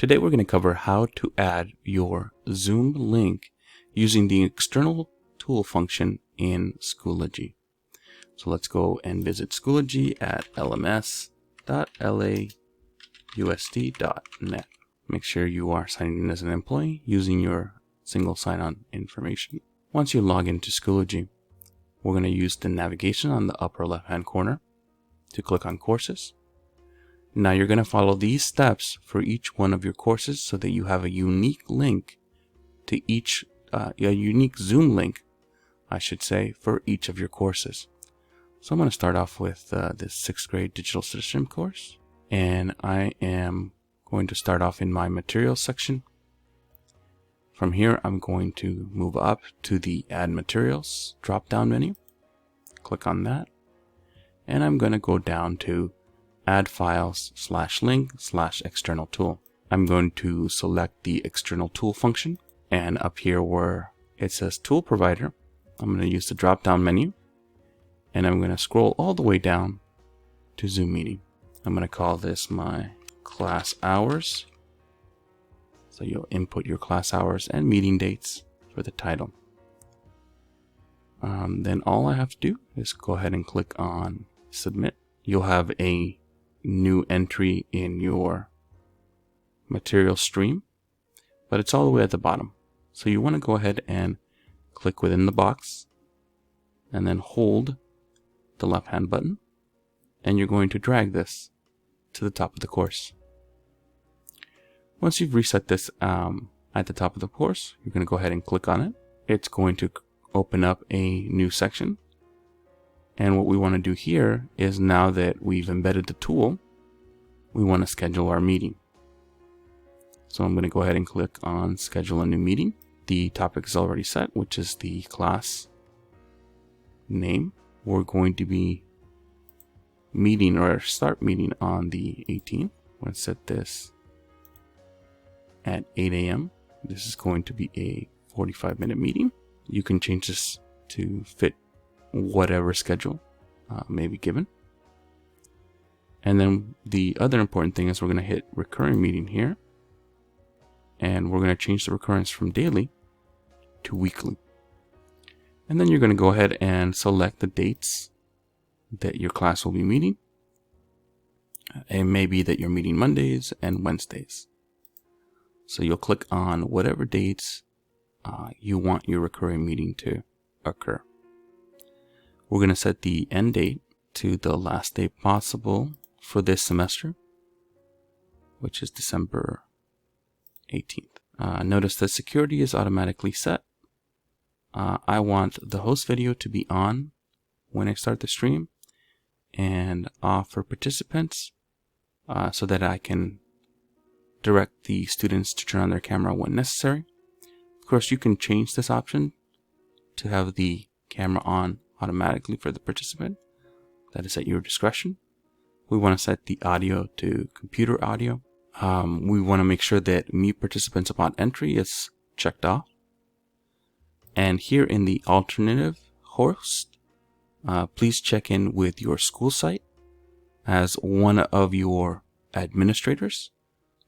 Today we're going to cover how to add your Zoom link using the external tool function in Schoology. So let's go and visit Schoology at lms.lausd.net. Make sure you are signing in as an employee using your single sign-on information. Once you log into Schoology, we're going to use the navigation on the upper left-hand corner to click on Courses. Now you're going to follow these steps for each one of your courses so that you have a unique link to each, a unique Zoom link, I should say, for each of your courses. So I'm going to start off with this 6th grade digital citizenship course, and I am going to start off in my materials section. From here, I'm going to move up to the Add Materials drop-down menu, click on that, and I'm going to go down to Add Files /link/external tool. I'm going to select the external tool function, and up here where it says Tool Provider, I'm going to use the drop-down menu, and I'm going to scroll all the way down to Zoom Meeting. I'm going to call this my class hours. So you'll input your class hours and meeting dates for the title. Then all I have to do is go ahead and click on Submit. You'll have a new entry in your material stream, but it's all the way at the bottom. So you want to go ahead and click within the box and then hold the left hand button, and you're going to drag this to the top of the course. Once you've reset this at the top of the course, you're going to go ahead and click on it. It's going to open up a new section. And what we want to do here is, now that we've embedded the tool, we want to schedule our meeting. So I'm going to go ahead and click on Schedule a New Meeting. The topic is already set, which is the class name. We're going to be meeting or start meeting on the 18th. I'm going to set this at 8 a.m. This is going to be a 45-minute meeting. You can change this to fit whatever schedule may be given. And then the other important thing is we're going to hit recurring meeting here, and we're going to change the recurrence from daily to weekly. And then you're going to go ahead and select the dates that your class will be meeting. It may be that you're meeting Mondays and Wednesdays. So you'll click on whatever dates you want your recurring meeting to occur. We're going to set the end date to the last day possible for this semester, which is December 18th. Notice that security is automatically set. I want the host video to be on when I start the stream and off for participants so that I can direct the students to turn on their camera when necessary. Of course, you can change this option to have the camera on automatically for the participant. That is at your discretion. We want to set the audio to computer audio. We want to make sure that mute participants upon entry is checked off. And here in the alternative host, please check in with your school site, as one of your administrators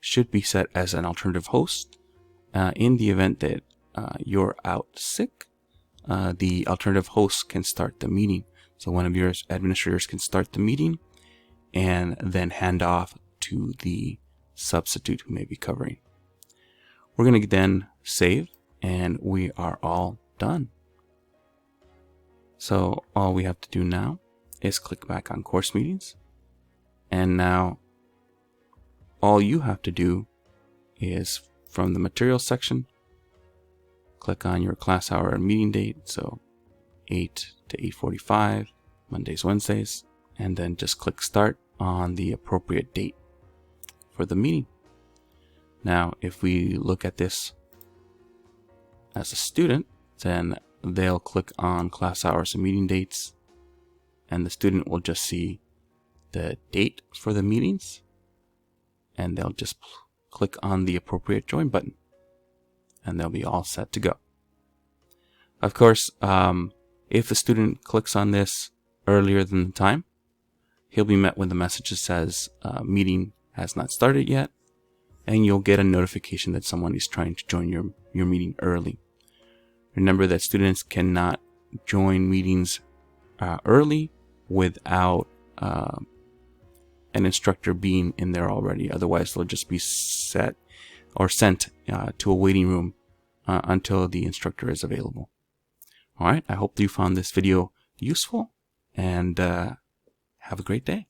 should be set as an alternative host. In the event that you're out sick, the alternative host can start the meeting. So one of your administrators can start the meeting and then hand off to the substitute who may be covering. We're going to then save, and we are all done. So all we have to do now is click back on course meetings, and now all you have to do is, from the materials section, click on your class hour and meeting date, so 8 to 8:45, Mondays, Wednesdays, and then just click start on the appropriate date for the meeting. Now, if we look at this as a student, then they'll click on class hours and meeting dates, and the student will just see the date for the meetings, and they'll just click on the appropriate join button, and they'll be all set to go. Of course, if the student clicks on this earlier than the time, he'll be met with a message that says meeting has not started yet, and you'll get a notification that someone is trying to join your meeting early. Remember that students cannot join meetings early without an instructor being in there already. Otherwise, they'll just be set or sent to a waiting room until the instructor is available. All right, I hope you found this video useful, and have a great day.